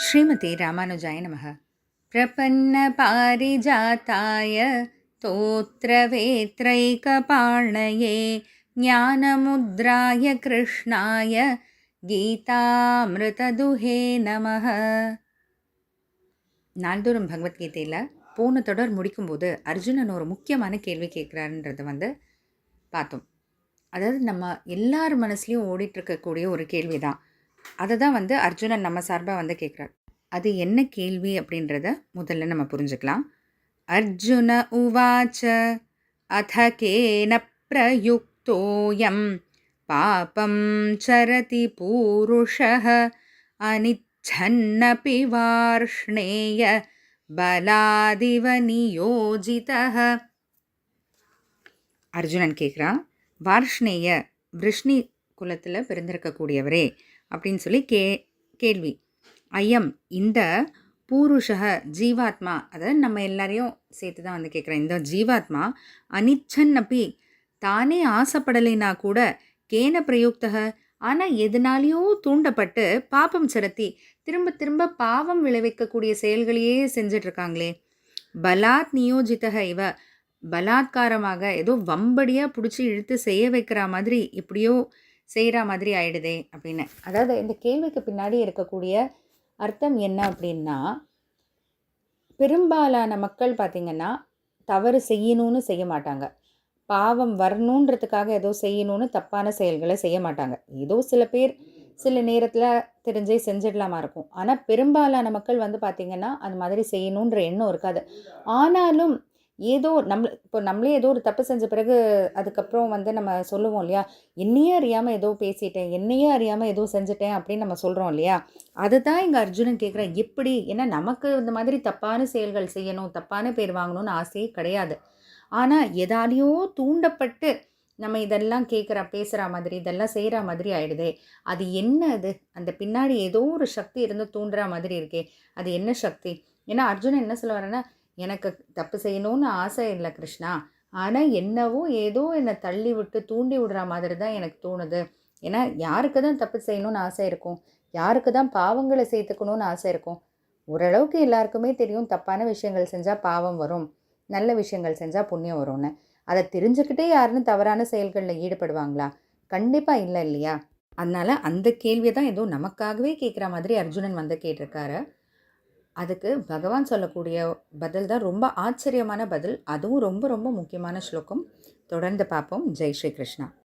ஸ்ரீமதி ராமானுஜாய நமः. பிரபன்ன பாரிஜாத்தாய தோத்ரவேத்ரைகபாணயே ஞானமுத்ராய கிருஷ்ணாய கீதாமிருததுஹே நமः. நாள்தோறும் பகவத்கீதையில் போன தொடர் முடிக்கும்போது அர்ஜுனன் ஒரு முக்கியமான கேள்வி கேட்குறாருன்றதை பார்த்தோம். அதாவது நம்ம எல்லார் மனசுலையும் ஓடிட்டுருக்கக்கூடிய ஒரு கேள்வி தான். அதை தான் அர்ஜுனன் நம்ம சார்பாக கேட்குறார். அது என்ன கேள்வி அப்படின்றத முதல்ல நம்ம புரிஞ்சுக்கலாம். அர்ஜுன உவாச்ச அத கேன பிரயுக்தோயம் பாபம் சரதி பூருஷः அனிச்சன்னபி வார்ஷ்ணேய பலாதிவ நியோஜிதः. அர்ஜுனன் கேட்குறான், வார்ஷ்ணேய விருஷ்ணி குலத்தில் பிறந்திருக்கக்கூடியவரே அப்படின்னு சொல்லி கேள்வி. ஐயம் இந்த பூருஷக ஜீவாத்மா, அதாவது நம்ம எல்லாரையும் சேர்த்து தான் கேட்குறேன். இந்த ஜீவாத்மா அனிச்சன் அப்பி தானே ஆசைப்படலைனா கூட கேன பிரயுக்தக, ஆனால் எதனாலேயோ தூண்டப்பட்டு பாப்பம் செலுத்தி திரும்ப திரும்ப பாவம் விளைவிக்கக்கூடிய செயல்களையே செஞ்சிட்ருக்காங்களே. பலாத் நியோஜித்தக இவ, பலாத்காரமாக ஏதோ வம்படியாக பிடிச்சி இழுத்து செய்ய வைக்கிற மாதிரி இப்படியோ செய்கிற மாதிரி ஆயிடுதே அப்படின்னு. அதாவது இந்த கேள்விக்கு பின்னாடி இருக்கக்கூடிய அர்த்தம் என்ன அப்படின்னா, பெரும்பாலான மக்கள் பார்த்திங்கன்னா தவறு செய்யணும்னு செய்ய மாட்டாங்க, பாவம் வரணுன்றதுக்காக ஏதோ செய்யணும்னு தப்பான செயல்களை செய்ய மாட்டாங்க. ஏதோ சில பேர் சில நேரத்தில் தெரிஞ்சே செஞ்சிடலாமா இருக்கும். ஆனால் பெரும்பாலான மக்கள் பார்த்திங்கன்னா அந்த மாதிரி செய்யணுன்ற எண்ணம் இருக்காது. ஆனாலும் ஏதோ நம்மளே ஏதோ ஒரு தப்பு செஞ்ச பிறகு அதுக்கப்புறம் நம்ம சொல்லுவோம் இல்லையா, என்னையே அறியாமல் ஏதோ பேசிட்டேன், என்னையே அறியாமல் ஏதோ செஞ்சுட்டேன் அப்படின்னு நம்ம சொல்கிறோம் இல்லையா. அதுதான் இங்கே அர்ஜுனன் கேட்குறேன், எப்படி? ஏன்னா நமக்கு இந்த மாதிரி தப்பான செயல்கள் செய்யணும், தப்பான பேர் வாங்கணும்னு ஆசையே கிடையாது. ஆனால் எதாலேயோ தூண்டப்பட்டு நம்ம இதெல்லாம் பேசுகிற மாதிரி இதெல்லாம் செய்கிற மாதிரி ஆகிடுதே. அது என்ன? அது அந்த பின்னாடி ஏதோ ஒரு சக்தி இருந்து தூண்டுற மாதிரி இருக்கே, அது என்ன சக்தி? ஏன்னா அர்ஜுனன் என்ன சொல்ல வரேன்னா, எனக்கு தப்பு செய்யணும்னு ஆசை இல்லை கிருஷ்ணா, ஆனால் என்னவோ ஏதோ என்னை தள்ளி விட்டு தூண்டி விடுற மாதிரி தான் எனக்கு தோணுது. ஏன்னா யாருக்கு தான் தப்பு செய்யணும்னு ஆசை இருக்கும், யாருக்கு தான் பாவங்களை சேர்த்துக்கணும்னு ஆசை இருக்கும்? ஓரளவுக்கு எல்லாருக்குமே தெரியும் தப்பான விஷயங்கள் செஞ்சால் பாவம் வரும், நல்ல விஷயங்கள் செஞ்சால் புண்ணியம் வரும்னு. அதை தெரிஞ்சுக்கிட்டே யாருன்னு தவறான செயல்களில் ஈடுபடுவாங்களா? கண்டிப்பாக இல்லை இல்லையா? அதனால் அந்த கேள்வியை தான் ஏதோ நமக்காகவே கேட்குற மாதிரி அர்ஜுனன் கேட்டிருக்காரு. அதுக்கு பகவான் சொல்லக்கூடிய பதில் தான் ரொம்ப ஆச்சரியமான பதில். அதுவும் ரொம்ப ரொம்ப முக்கியமான ஸ்லோகம். தொடர்ந்து பார்ப்போம். ஜெய் ஸ்ரீ கிருஷ்ணா.